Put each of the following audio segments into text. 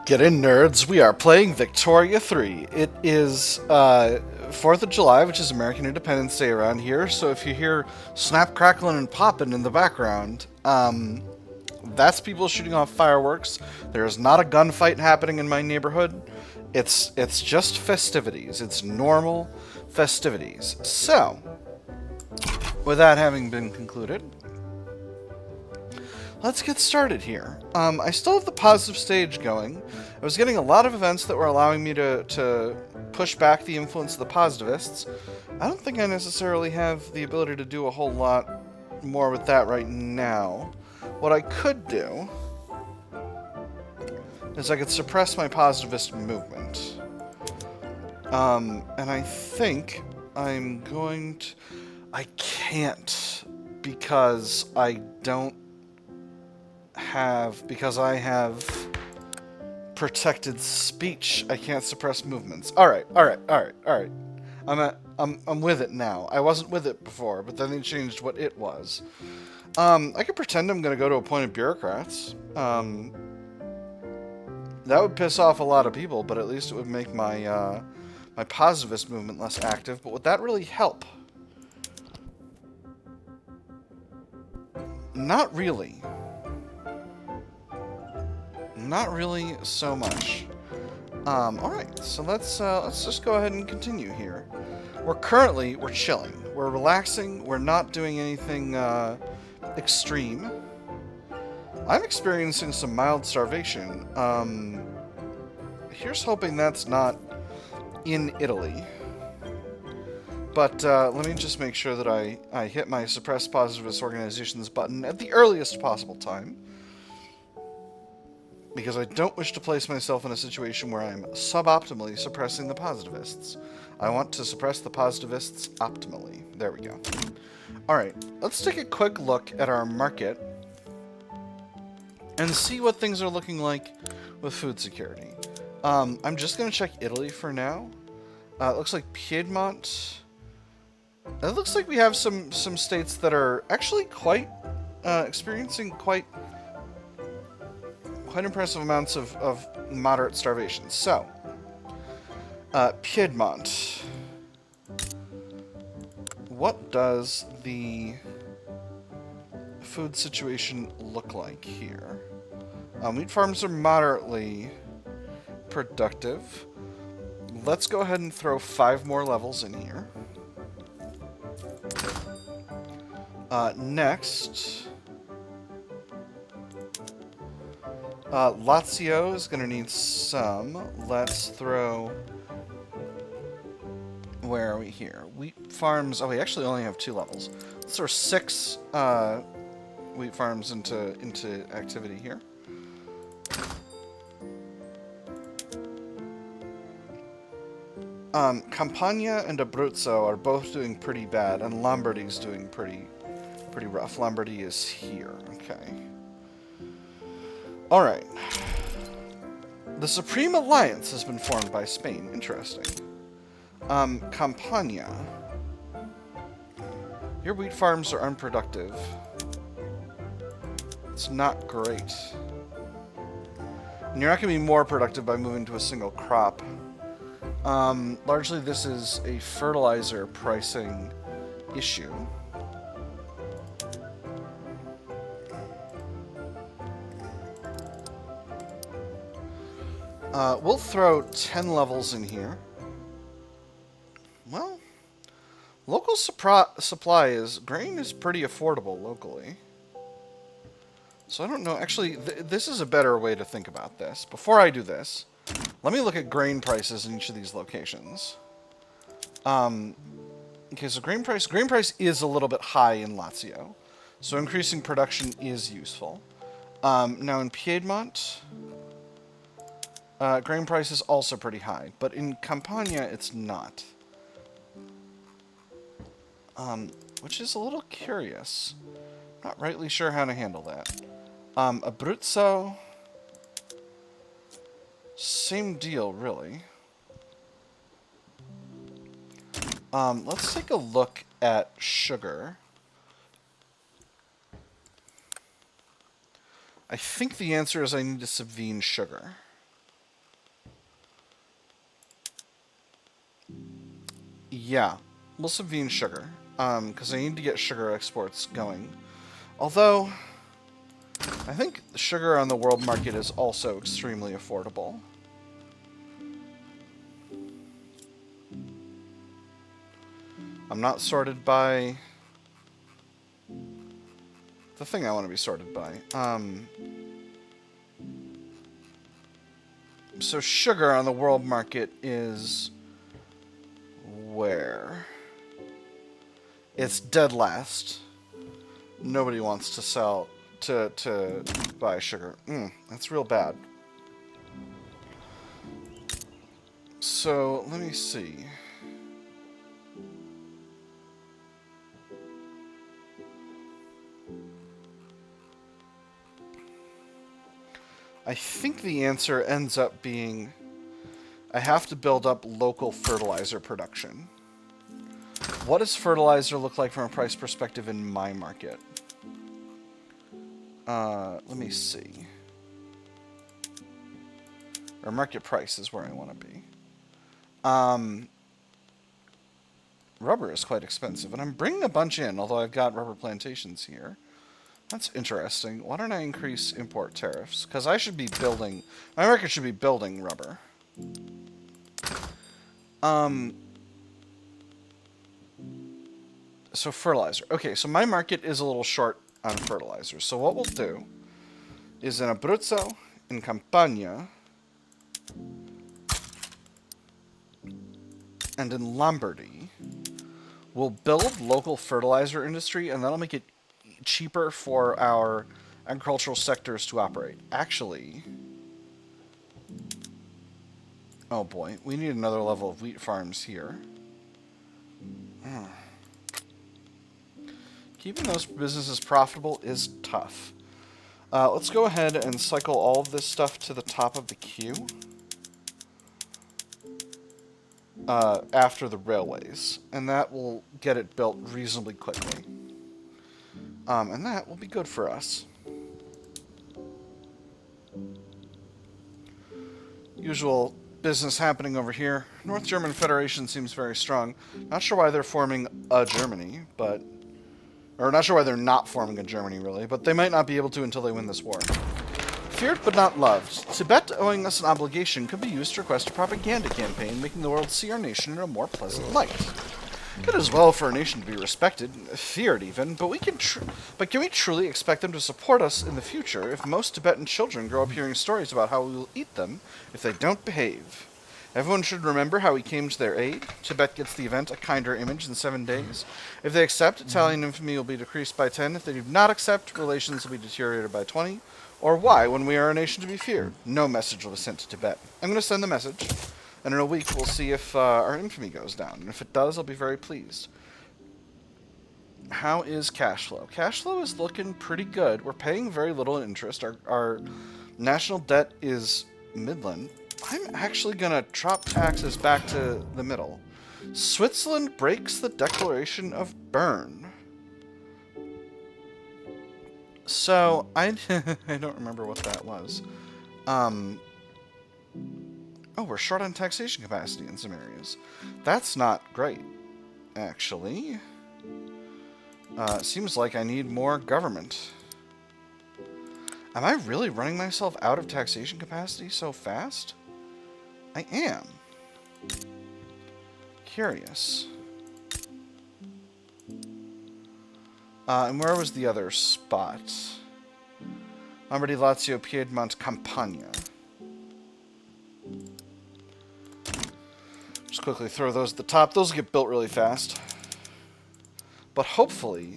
Get in, nerds. We are playing Victoria 3. It is 4th of July, which is American Independence Day around here, so if you hear snap, crackling, and popping in the background, that's people shooting off fireworks. There is not a gunfight happening in my neighborhood. It's just festivities. It's normal festivities. So, with that having been concluded, let's get started here. I still have the positive stage going. I was getting a lot of events that were allowing me to push back the influence of the positivists. I don't think I necessarily have the ability to do a whole lot more with that right now. What I could do is I could suppress my positivist movement. And I think I'm going to... I can't, because I have protected speech. I can't suppress movements. All right. I'm with it now. I wasn't with it before, but then they changed what it was. I could pretend I'm going to go to appointed bureaucrats. That would piss off a lot of people, but at least it would make my my positivist movement less active. But would that really help? Not really. Not really so much. Alright, so let's just go ahead and continue here. We're chilling. We're relaxing. We're not doing anything extreme. I'm experiencing some mild starvation. Here's hoping that's not in Italy. But let me just make sure that I hit my suppress positivist organizations button at the earliest possible time, because I don't wish to place myself in a situation where I'm suboptimally suppressing the positivists. I want to suppress the positivists optimally. There we go. Alright, let's take a quick look at our market and see what things are looking like with food security. I'm just going to check Italy for now. It looks like Piedmont. It looks like we have some states that are actually quite experiencing quite impressive amounts of moderate starvation. So, Piedmont. What does the food situation look like here? Wheat farms are moderately productive. Let's go ahead and throw 5 more levels in here. Next, Lazio is going to need some. Let's throw... Where are we here? Wheat farms... Oh, we actually only have 2 levels. Let's throw 6 wheat farms into activity here. Campania and Abruzzo are both doing pretty bad, and Lombardy's doing pretty rough. Lombardy is here. Okay. Alright. The Supreme Alliance has been formed by Spain. Interesting. Campania. Your wheat farms are unproductive. It's not great. And you're not going to be more productive by moving to a single crop. Largely this is a fertilizer pricing issue. We'll throw 10 levels in here. Well, local supply is... Grain is pretty affordable locally. So I don't know. Actually, this is a better way to think about this. Before I do this, let me look at grain prices in each of these locations. Okay, so grain price is a little bit high in Lazio. So increasing production is useful. Now in Piedmont... grain price is also pretty high, but in Campania it's not. Which is a little curious. Not rightly sure how to handle that. Abruzzo... Same deal, really. Let's take a look at sugar. I think the answer is I need to subvene sugar. Yeah, we'll subvene sugar, because I need to get sugar exports going. Although, I think the sugar on the world market is also extremely affordable. I'm not sorted by the thing I want to be sorted by. So sugar on the world market is where? It's dead last. Nobody wants to sell to buy sugar. That's real bad. So let me see. I think the answer ends up being I have to build up local fertilizer production. What does fertilizer look like from a price perspective in my market? Let me see. Or market price is where I want to be. Rubber is quite expensive, and I'm bringing a bunch in, although I've got rubber plantations here. That's interesting. Why don't I increase import tariffs? Because I should be building... My market should be building rubber. So fertilizer. Okay, so my market is a little short on fertilizer. So what we'll do is in Abruzzo, in Campania, and in Lombardy, we'll build local fertilizer industry, and that'll make it cheaper for our agricultural sectors to operate. Actually, oh boy, we need another level of wheat farms here. Keeping those businesses profitable is tough. Let's go ahead and cycle all of this stuff to the top of the queue after the railways, and that will get it built reasonably quickly. And that will be good for us. Usual business happening over here. North German Federation seems very strong. Not sure why they're forming a Germany, but... Or not sure why they're not forming a Germany, really, but they might not be able to until they win this war. Feared but not loved. Tibet owing us an obligation could be used to request a propaganda campaign, making the world see our nation in a more pleasant light. Good as well for a nation to be respected, feared even, but can we truly expect them to support us in the future if most Tibetan children grow up hearing stories about how we will eat them if they don't behave? Everyone should remember how we came to their aid. Tibet gets the event a kinder image in 7 days. If they accept, Italian infamy will be decreased by 10. If they do not accept, relations will be deteriorated by 20. Or why, when we are a nation to be feared? No message will be sent to Tibet. I'm going to send the message, and in a week we'll see if our infamy goes down. And if it does, I'll be very pleased. How is cash flow? Cash flow is looking pretty good. We're paying very little in interest. Our national debt is Midland. I'm actually going to drop taxes back to the middle. Switzerland breaks the Declaration of Bern. So, I don't remember what that was. Oh, we're short on taxation capacity in some areas. That's not great, actually. Seems like I need more government. Am I really running myself out of taxation capacity so fast? I am. Curious. And where was the other spot? Lombardy, Lazio, Piedmont, Campania. Just quickly throw those at the top. Those get built really fast. But hopefully,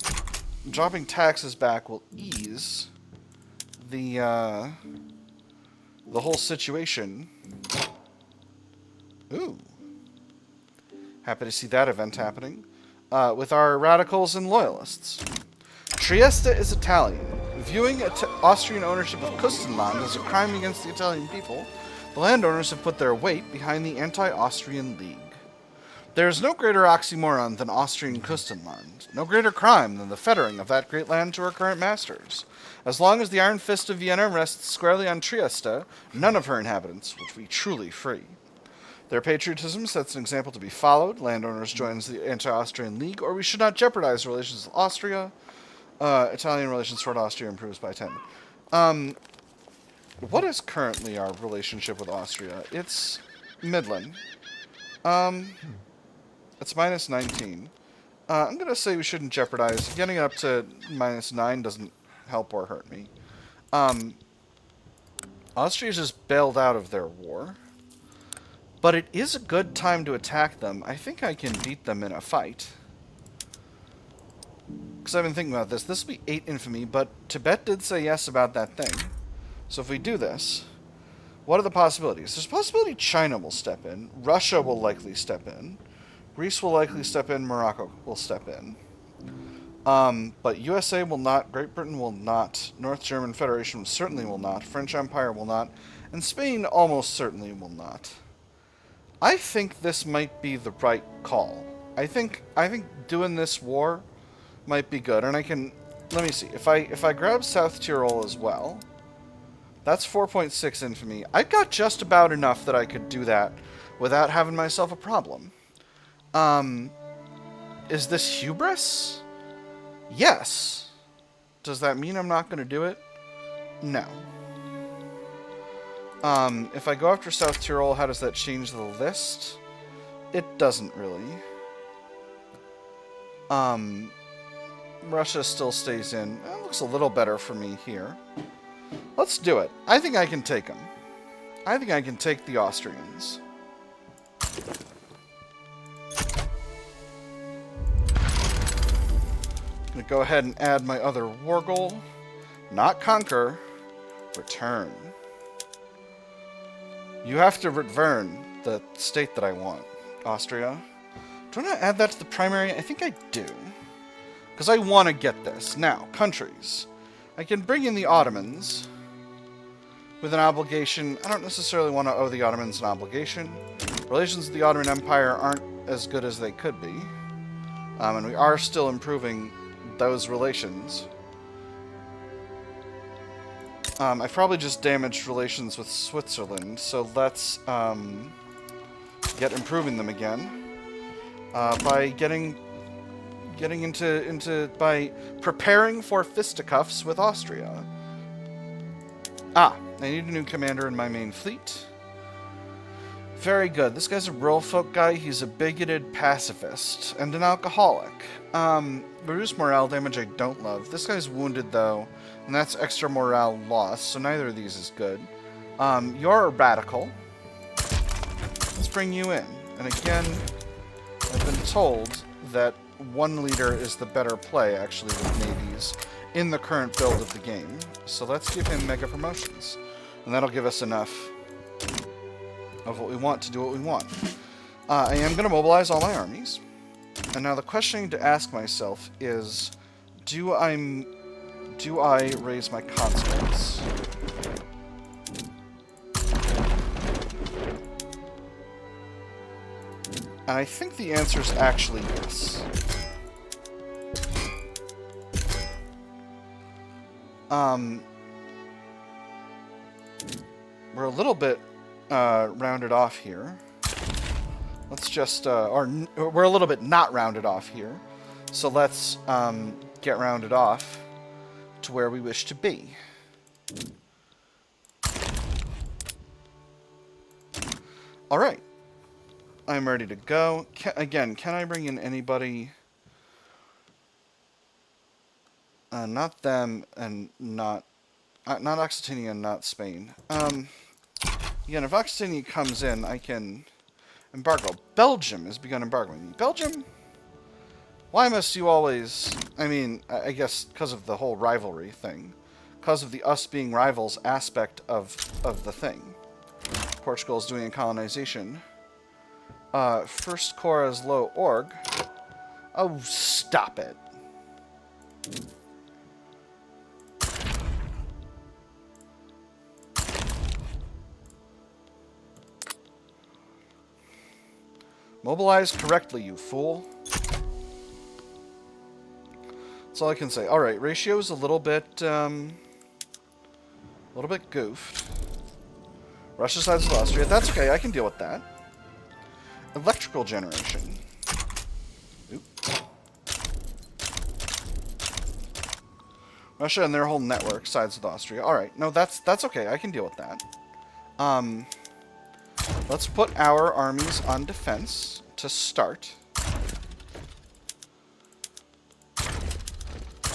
dropping taxes back will ease the whole situation. Ooh. Happy to see that event happening. With our radicals and loyalists. Trieste is Italian. Viewing Austrian ownership of Kustenland as a crime against the Italian people, the landowners have put their weight behind the anti-Austrian League. There is no greater oxymoron than Austrian Kustenland, no greater crime than the fettering of that great land to her current masters. As long as the iron fist of Vienna rests squarely on Trieste, none of her inhabitants will be truly free. Their patriotism sets an example to be followed. Landowners joins the anti-Austrian League, or we should not jeopardize relations with Austria. Italian relations toward Austria improves by 10. What is currently our relationship with Austria? It's Midland. It's minus 19. I'm going to say we shouldn't jeopardize. Getting up to minus 9 doesn't help or hurt me. Austria just bailed out of their war. But it is a good time to attack them. I think I can beat them in a fight. Because I've been thinking about this. This will be 8 infamy, but Tibet did say yes about that thing. So if we do this, what are the possibilities? There's a possibility China will step in. Russia will likely step in. Greece will likely step in. Morocco will step in. But USA will not. Great Britain will not. North German Federation certainly will not. French Empire will not. And Spain almost certainly will not. I think this might be the right call. I think doing this war might be good. And I can... Let me see. If I grab South Tyrol as well... That's 4.6 infamy. I've got just about enough that I could do that without having myself a problem. Is this hubris? Yes. Does that mean I'm not going to do it? No. If I go after South Tyrol, how does that change the list? It doesn't really. Russia still stays in. It looks a little better for me here. Let's do it. I think I can take them. I think I can take the Austrians. I'm going to go ahead and add my other war goal. Not conquer. Return. You have to return the state that I want. Austria. Do I want to add that to the primary? I think I do. Because I want to get this. Now, countries. I can bring in the Ottomans with an obligation. I don't necessarily want to owe the Ottomans an obligation. Relations with the Ottoman Empire aren't as good as they could be. And we are still improving those relations. I've probably just damaged relations with Switzerland, so let's get improving them again by by preparing for fisticuffs with Austria. I need a new commander in my main fleet. Very good. This guy's a rural folk guy. He's a bigoted pacifist and an alcoholic. Reduce morale damage I don't love. This guy's wounded though, and that's extra morale loss, so neither of these is good. You're a radical. Let's bring you in. And again, I've been told that one leader is the better play, actually, with navies in the current build of the game. So let's give him mega promotions. And that'll give us enough of what we want to do what we want. I am going to mobilize all my armies. And now the question I need to ask myself is, do I raise my conscripts? And I think the answer is actually yes. We're a little bit rounded off here. Let's just, or we're a little bit not rounded off here. So let's get rounded off to where we wish to be. All right. I'm ready to go. Again, can I bring in anybody? Not them, and not Occitania, and not Spain. Again, if Occitania comes in, I can embargo. Belgium has begun embargoing me. Belgium? Why must you always... I mean, I guess because of the whole rivalry thing. Because of the us being rivals aspect of the thing. Portugal is doing a colonization. First Corps is low org. Oh, stop it. Mobilize correctly, you fool. That's all I can say. Alright, ratio is a little bit goofed. Russia sides with Austria. That's okay, I can deal with that. Electrical generation. Oop. Russia and their whole network sides with Austria. Alright, no, that's okay. I can deal with that. Let's put our armies on defense to start.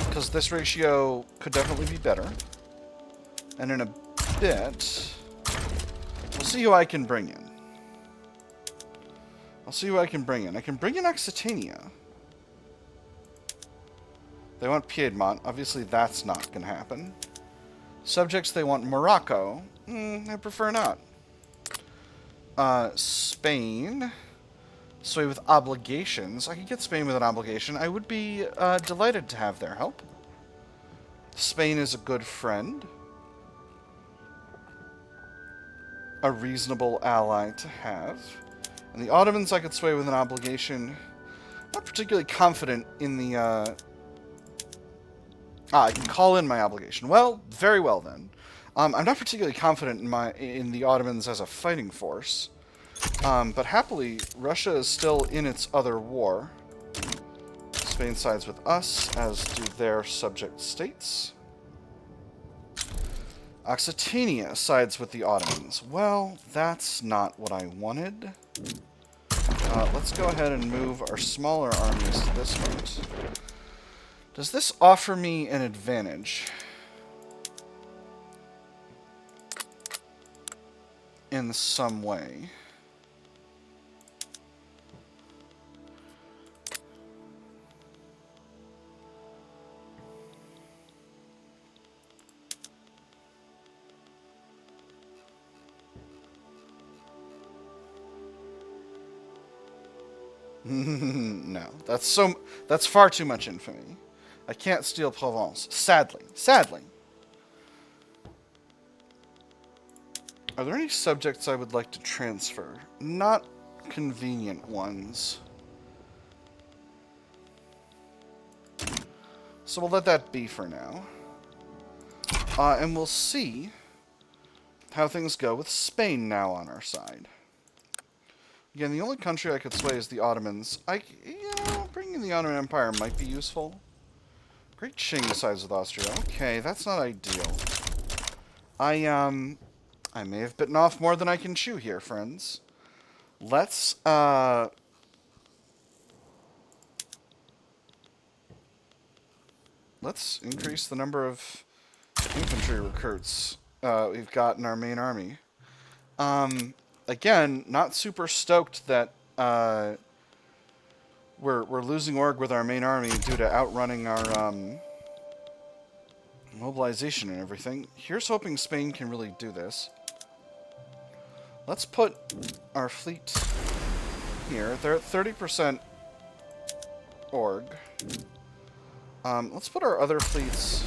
Because this ratio could definitely be better. And in a bit, we'll see who I can bring in. I'll see who I can bring in. I can bring in Occitania. They want Piedmont. Obviously, that's not going to happen. Subjects, they want Morocco. I prefer not. Spain. Sway with obligations. I could get Spain with an obligation. I would be delighted to have their help. Spain is a good friend. A reasonable ally to have. And the Ottomans I could sway with an obligation. Not particularly confident in the... I can call in my obligation. Well, very well then. I'm not particularly confident in the Ottomans as a fighting force. But happily, Russia is still in its other war. Spain sides with us, as do their subject states. Occitania sides with the Ottomans. Well, that's not what I wanted. Let's go ahead and move our smaller armies to this front. Does this offer me an advantage? In some way. No, that's far too much infamy. I can't steal Provence. Sadly. Sadly. Are there any subjects I would like to transfer? Not convenient ones. So we'll let that be for now. And we'll see how things go with Spain now on our side. Again, the only country I could sway is the Ottomans. Bringing the Ottoman Empire might be useful. Great Qing sides with Austria. Okay, that's not ideal. I may have bitten off more than I can chew here, friends. Let's increase the number of infantry recruits we've got in our main army. Again, not super stoked that we're losing org with our main army due to outrunning our mobilization and everything. Here's hoping Spain can really do this. Let's put our fleet here. They're at 30% org. Let's put our other fleets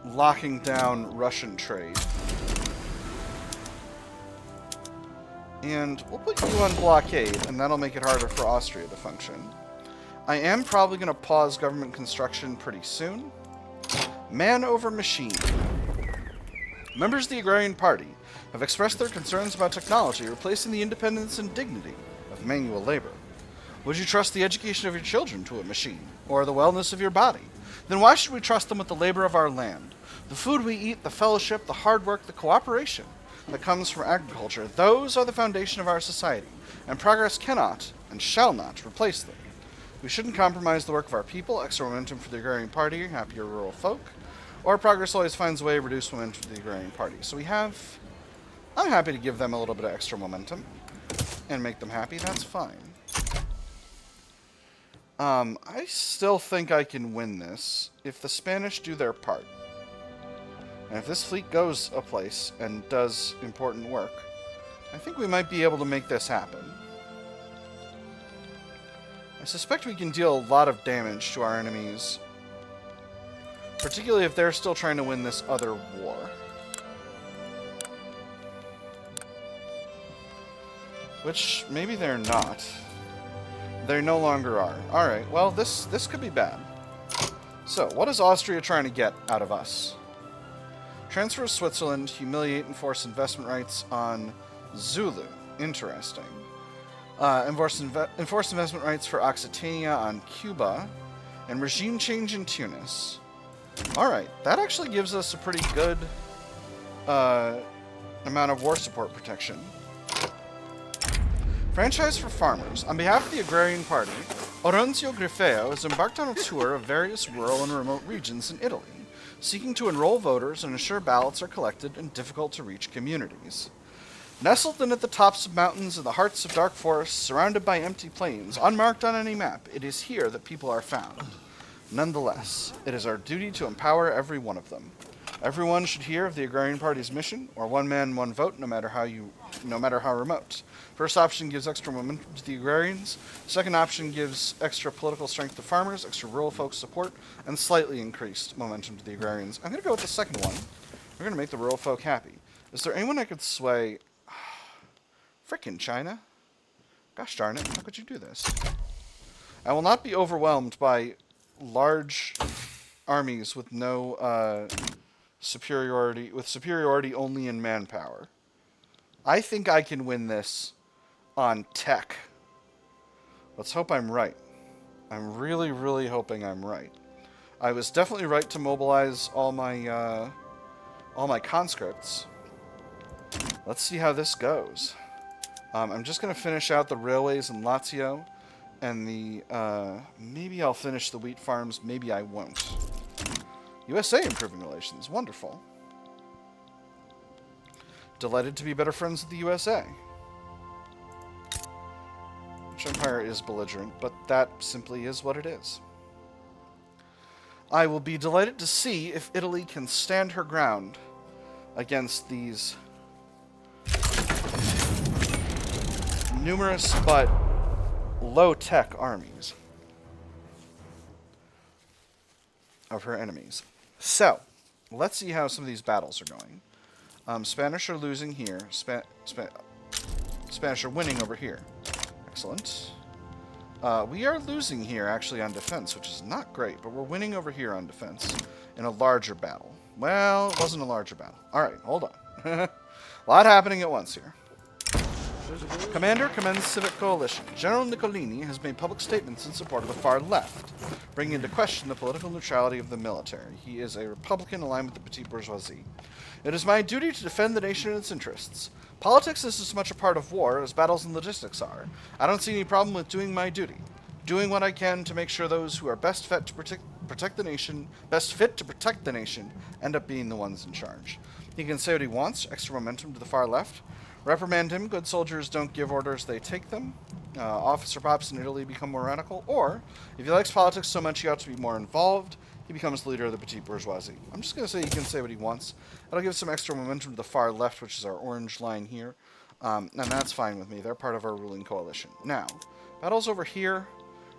locking down Russian trade. And we'll put you on blockade, and that'll make it harder for Austria to function. I am probably going to pause government construction pretty soon. Man over machine. Members of the Agrarian Party have expressed their concerns about technology replacing the independence and dignity of manual labor. Would you trust the education of your children to a machine, or the wellness of your body? Then why should we trust them with the labor of our land? The food we eat, the fellowship, the hard work, the cooperation that comes from agriculture, those are the foundation of our society, and progress cannot and shall not replace them. We shouldn't compromise the work of our people, extra momentum for the Agrarian Party, happier rural folk, or progress always finds a way to reduce momentum for the Agrarian Party. So I'm happy to give them a little bit of extra momentum and make them happy. That's fine. I still think I can win this if the Spanish do their part. And if this fleet goes a place and does important work, I think we might be able to make this happen. I suspect we can deal a lot of damage to our enemies, particularly if they're still trying to win this other war. Which, maybe they're not. They no longer are. Alright, well, this could be bad. So, what is Austria trying to get out of us? Transfer Switzerland, humiliate and force investment rights on Zulu. Interesting. Enforce investment rights for Occitania on Cuba. And regime change in Tunis. Alright, that actually gives us a pretty good amount of war support protection. Franchise for farmers. On behalf of the Agrarian Party, Oronzio Grifeo has embarked on a tour of various rural and remote regions in Italy, seeking to enroll voters and ensure ballots are collected in difficult-to-reach communities. Nestled in at the tops of mountains in the hearts of dark forests, surrounded by empty plains, unmarked on any map, it is here that people are found. Nonetheless, it is our duty to empower every one of them. Everyone should hear of the Agrarian Party's mission, or one man, one vote, no matter how remote. First option gives extra momentum to the agrarians. Second option gives extra political strength to farmers, extra rural folks support, and slightly increased momentum to the agrarians. I'm going to go with the second one. We're going to make the rural folk happy. Is there anyone I could sway? Frickin' China. Gosh darn it, how could you do this? I will not be overwhelmed by large armies with no superiority only in manpower. I think I can win this on tech. Let's hope I'm right. I'm really, really hoping I'm right. I was definitely right to mobilize all my conscripts. Let's see how this goes. I'm just going to finish out the railways in Lazio, and maybe I'll finish the wheat farms, maybe I won't. USA improving relations, wonderful. Delighted to be better friends with the USA. Which empire is belligerent, but that simply is what it is. I will be delighted to see if Italy can stand her ground against these numerous but low-tech armies of her enemies. So, let's see how some of these battles are going. Spanish are losing here. Spanish are winning over here. Excellent. We are losing here, actually, on defense, which is not great, but we're winning over here on defense in a larger battle. Well, it wasn't a larger battle. Alright, hold on. A lot happening at once here. Commander commends Civic Coalition. General Niccolini has made public statements in support of the far left, bringing into question the political neutrality of the military. He is a Republican aligned with the petite bourgeoisie. It is my duty to defend the nation and its interests. Politics is as much a part of war as battles and logistics are. I don't see any problem with doing my duty. Doing what I can to make sure those who are best fit to protect the nation, end up being the ones in charge. He can say what he wants, extra momentum to the far left. Reprimand him, good soldiers don't give orders, they take them. Officer pops in Italy become more radical. Or, if he likes politics so much he ought to be more involved, he becomes the leader of the petite bourgeoisie. I'm just going to say he can say what he wants. That'll give some extra momentum to the far left, which is our orange line here. And that's fine with me. They're part of our ruling coalition. Now, battles over here.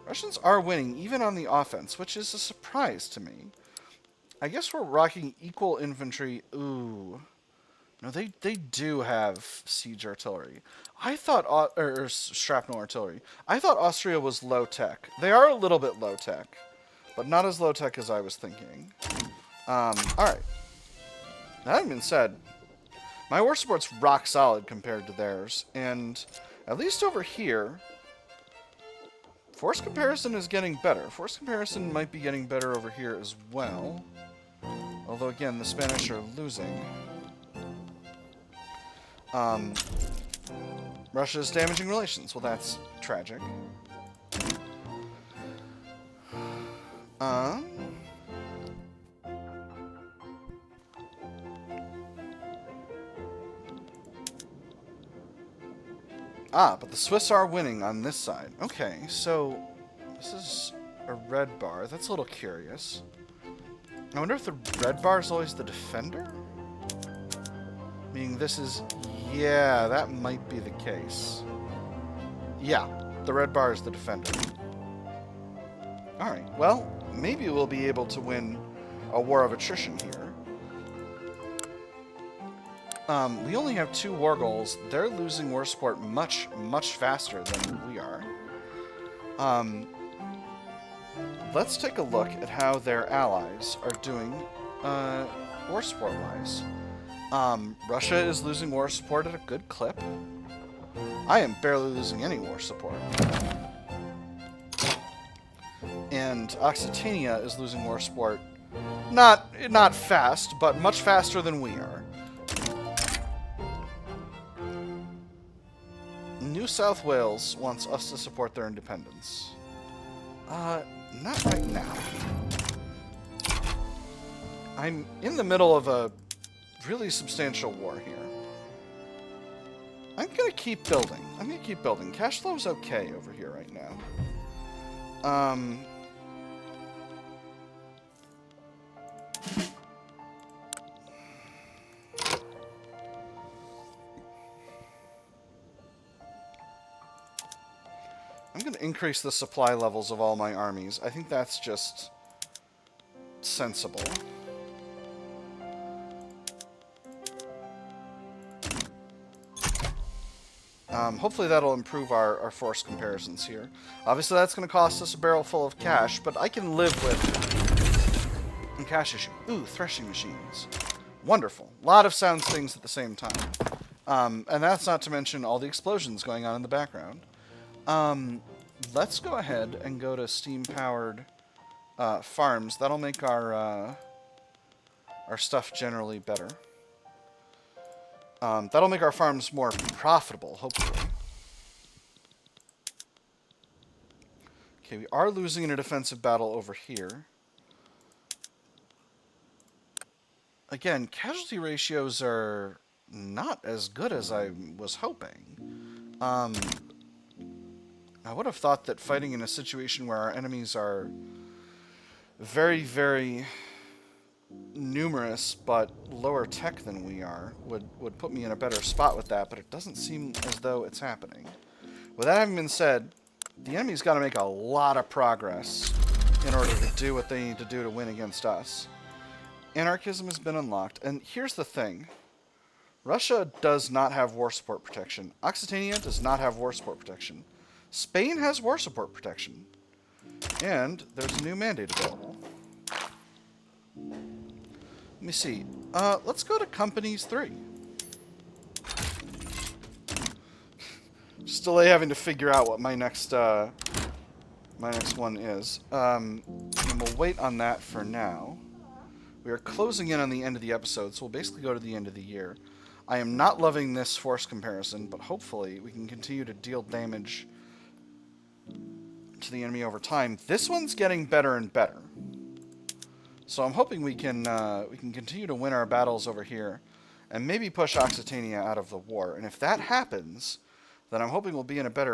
Russians are winning, even on the offense, which is a surprise to me. I guess we're rocking equal infantry. Ooh. No, they do have siege artillery. I thought, or shrapnel artillery. I thought Austria was low-tech. They are a little bit low-tech, but not as low-tech as I was thinking. Alright. That having been said, my war support's rock solid compared to theirs, and at least over here, force comparison is getting better. Force comparison might be getting better over here as well. Although, again, the Spanish are losing. Russia's damaging relations. Well, that's tragic. But the Swiss are winning on this side. Okay, so this is a red bar. That's a little curious. I wonder if the red bar is always the defender? Meaning this is... Yeah, that might be the case. Yeah, the red bar is the defender. Alright, well, maybe we'll be able to win a war of attrition here. We only have 2 war goals. They're losing war support much, much faster than we are. Let's take a look at how their allies are doing war support-wise. Russia is losing war support at a good clip. I am barely losing any war support. And Occitania is losing war support. Not fast, but much faster than we are. New South Wales wants us to support their independence. Not right now. I'm in the middle of a really substantial war here. I'm gonna keep building. Cash flow is okay over here right now. I'm going to increase the supply levels of all my armies. I think that's just sensible. Hopefully that'll improve our force comparisons here. Obviously that's going to cost us a barrel full of cash, but I can live with a cash issue. Ooh, threshing machines. Wonderful. A lot of sounds things at the same time. And that's not to mention all the explosions going on in the background. Let's go ahead and go to steam-powered farms. That'll make our stuff generally better. That'll make our farms more profitable, hopefully. Okay, we are losing in a defensive battle over here. Again, casualty ratios are not as good as I was hoping. I would have thought that fighting in a situation where our enemies are very, very numerous but lower tech than we are would put me in a better spot with that, but it doesn't seem as though it's happening. With that having been said, the enemy's got to make a lot of progress in order to do what they need to do to win against us. Anarchism has been unlocked, and here's the thing. Russia does not have war support protection. Occitania does not have war support protection. Spain has war support protection. And there's a new mandate available. Let me see. Let's go to Companies 3. Just delay having to figure out what my next one is. And we'll wait on that for now. We are closing in on the end of the episode, so we'll basically go to the end of the year. I am not loving this force comparison, but hopefully we can continue to deal damage to the enemy over time. This one's getting better and better. So I'm hoping we can continue to win our battles over here and maybe push Occitania out of the war. And if that happens, then I'm hoping we'll be in a better...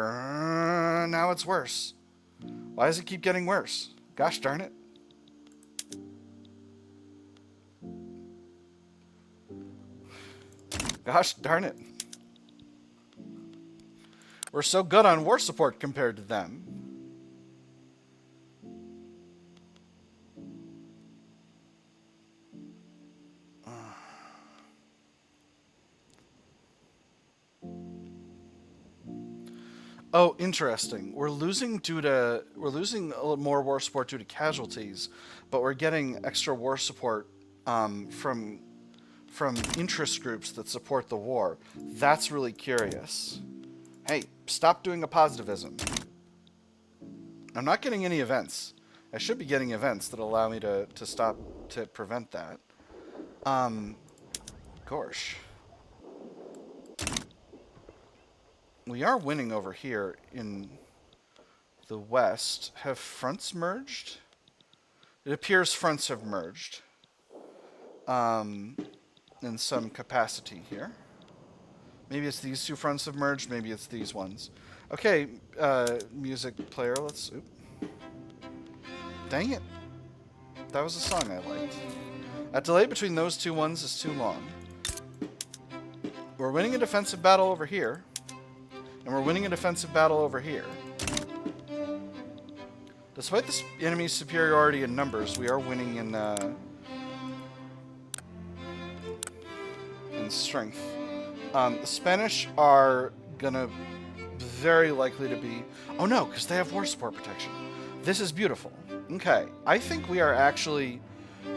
now it's worse. Why does it keep getting worse? Gosh darn it. Gosh darn it. We're so good on war support compared to them. Oh, interesting. We're losing a little more war support due to casualties, but we're getting extra war support from interest groups that support the war. That's really curious. Hey, stop doing a positivism. I'm not getting any events. I should be getting events that allow me to prevent that. Gosh. We are winning over here in the west. Have fronts merged? It appears fronts have merged. In some capacity here. Maybe it's these two fronts have merged, maybe it's these ones. Okay, music player, let's... Oop. Dang it. That was a song I liked. That delay between those two ones is too long. We're winning a defensive battle over here. And we're winning a defensive battle over here. Despite the enemy's superiority in numbers, we are winning in strength. The Spanish are gonna very likely to be... Oh no, because they have war support protection. This is beautiful. Okay, I think we are actually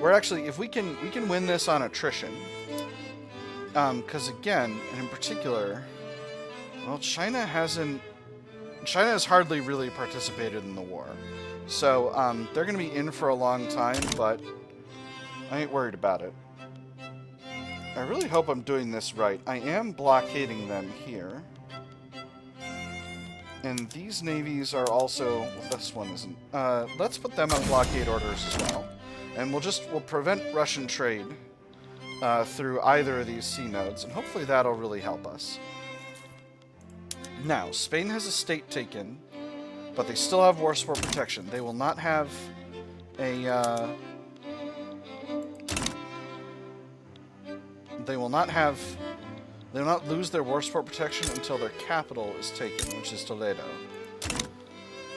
We're actually, if we can win this on attrition. Because again, and in particular, well, China has hardly really participated in the war. So, they're going to be in for a long time, but I ain't worried about it. I really hope I'm doing this right. I am blockading them here. And these navies are also... Well, this one isn't. Let's put them on blockade orders as well. And we'll prevent Russian trade through either of these sea nodes, and hopefully that'll really help us. Now, Spain has a state taken, but they still have war support protection. They will not have a... They will not lose their war support protection until their capital is taken, which is Toledo.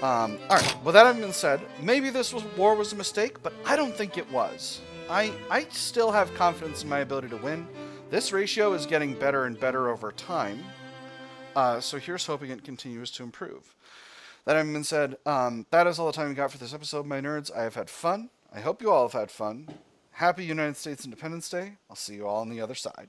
Alright, with that having been said, maybe this war was a mistake, but I don't think it was. I still have confidence in my ability to win. This ratio is getting better and better over time, so here's hoping it continues to improve. That having been said, that is all the time we got for this episode, my nerds. I have had fun. I hope you all have had fun. Happy United States Independence Day. I'll see you all on the other side.